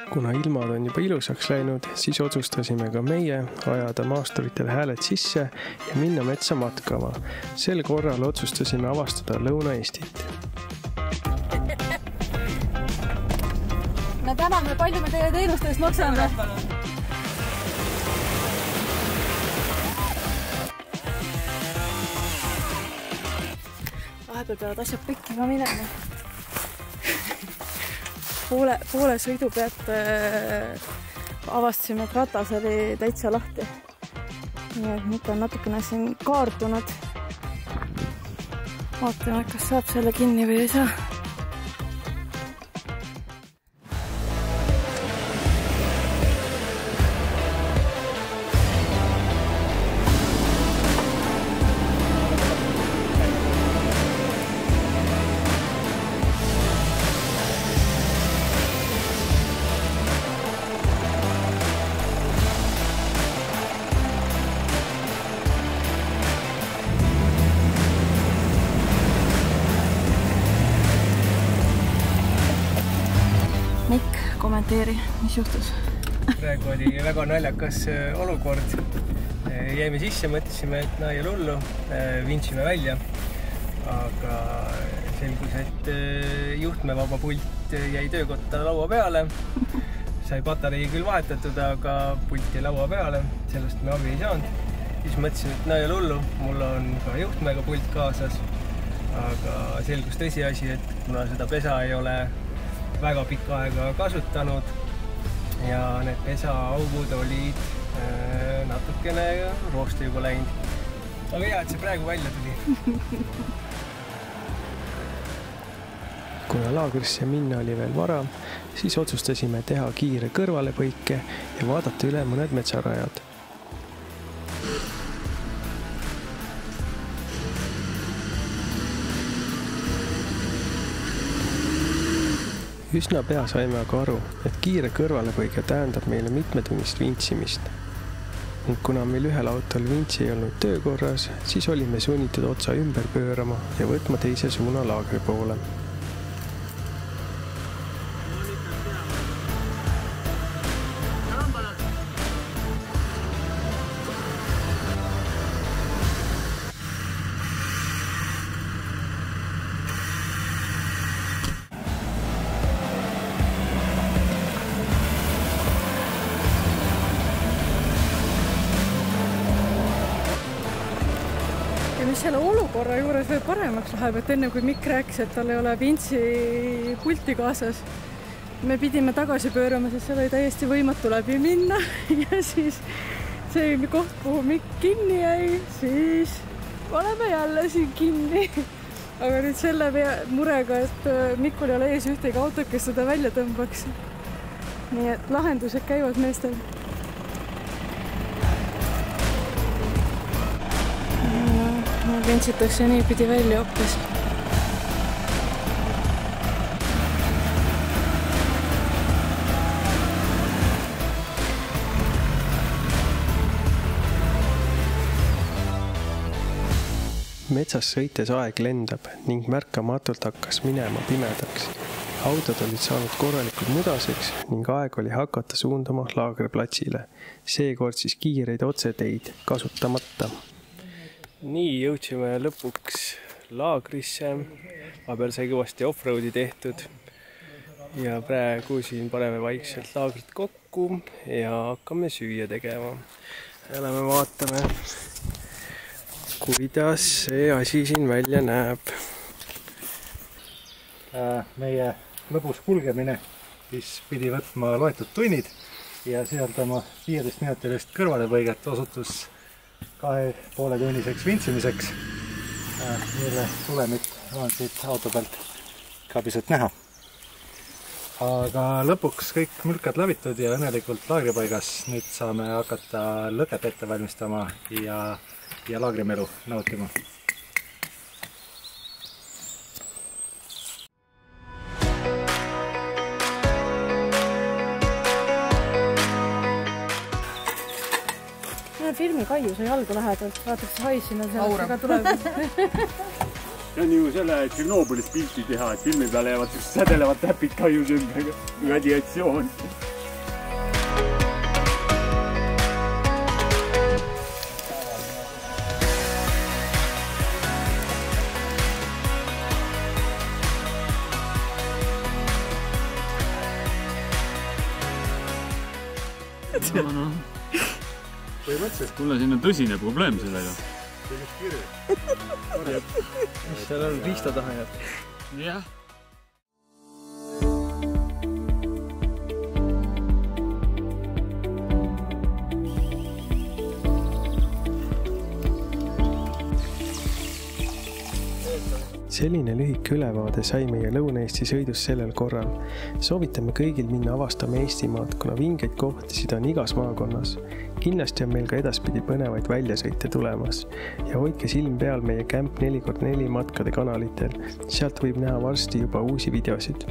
Kuna ilmad on juba ilusaks läinud, siis otsustasime ka meie ajada maasturitel hääled sisse ja minna metsa matkama. Sel korral otsustasime avastada Lõuna-Eestit. Me täname, palju me teie teenuste eest maksame. Vahepeal peavad asjad pekkima minema. Poole sõidu pealt avastasime, et ratas oli täitsa lahti. Nii et nüüd on natukene siin kaardunud. Vaatame, kas saab selle kinni või ei saa. Mikk, kommenteeri, mis juhtus? Praegu oli väga naljakas olukord. Jäime sisse, mõtlesime, et ei ole hullu, vintsime välja. Aga selgus, et juhtmevaba pult jäi töökotta laua peale. Sai patarei küll vahetatud, aga pult jäi laua peale. Sellest me abi ei saanud. Siis mõtlesin, et ei ole hullu, mul on ka juhtmega pult kaasas. Aga selgus tõsiasi, et kuna seda pesa ei ole väga pikka aega kasutanud ja need pesaaugud olid natukene roosti juba läinud. Aga hea, et see praegu välja tuli. Kuna laagrisse minna oli veel vara, siis otsustasime teha kiire kõrvalepõike ja vaadata üle mõned metsarajad. Üsna pea saime aga aru, et kiire kõrvalepõige tähendab meile mitmetunnist vintsimist. Ning kuna meil ühel autol vintsi ei olnud töökorras, siis olime sunnitud otsa ümber pöörama ja võtma teise suuna laagri poole. Mis selle olukorra juures veel paremaks läheb, et enne kui Mikk rääkis, et tal ei ole vintsi pulti kaasas, me pidime tagasi pöörama, sest seal oli täiesti võimatu läbi minna ja siis see koht, kuhu Mikk kinni jäi, siis oleme jälle siin kinni. Aga nüüd selle murega, et Mikul ei ole ees ühtegi autot, kes seda välja tõmbaks. Nii et lahendused käivad meestel. Vintsitakse nii pidi välja hoopis. Metsas sõites aeg lendab ning märkamatult hakkas minema pimedaks. Autod olid saanud korralikult mudaseks ning aeg oli hakata suundama laagriplatsile. Seekord siis kiireid otseteid kasutamata. Nii jõudsime lõpuks laagrisse. Vahepeal sai kõvasti off-roadi tehtud. Ja praegu siin paneme vaikselt laagrit kokku ja hakkame süüa tegema. Lähme vaatame, kuidas see asi siin välja näeb. Meie lõbus kulgemine, mis pidi võtma loetud tunnid ja sisaldama 15 minutilist kõrvalepõiget osutus 2,5 tunniseks vintsimiseks, mille tulemit on siit auto pealt ka pisut näha. Aga lõpuks kõik mülkad lävitud ja õnnelikult laagripaigas. Nüüd saame hakata lõket ette valmistama ja laagrimelu nautima. Filmi Kaiu sai algu lähedalt, vaataks see hais sinna selleks ka tuleb. See on ju selle Tšernobõlis pilti teha, et filmi peale jäävad sädelevad täpid Kaius ümber, radiatsioon. põhimõtteliselt kuule, siin on tõsine probleem sellega. mis seal on riista taha jääb? Jah. Selline lühike ülevaade sai meie Lõuna-Eesti sõidus sellel korral. Soovitame kõigil minna avastama Eestimaad, kuna vingeid kohtasid on igas maakonnas. Kindlasti on meil ka edaspidi põnevaid väljasõite tulemas ja hoidke silm peal meie Camp 4x4 matkade kanalitel. Sealt võib näha varsti juba uusi videosid.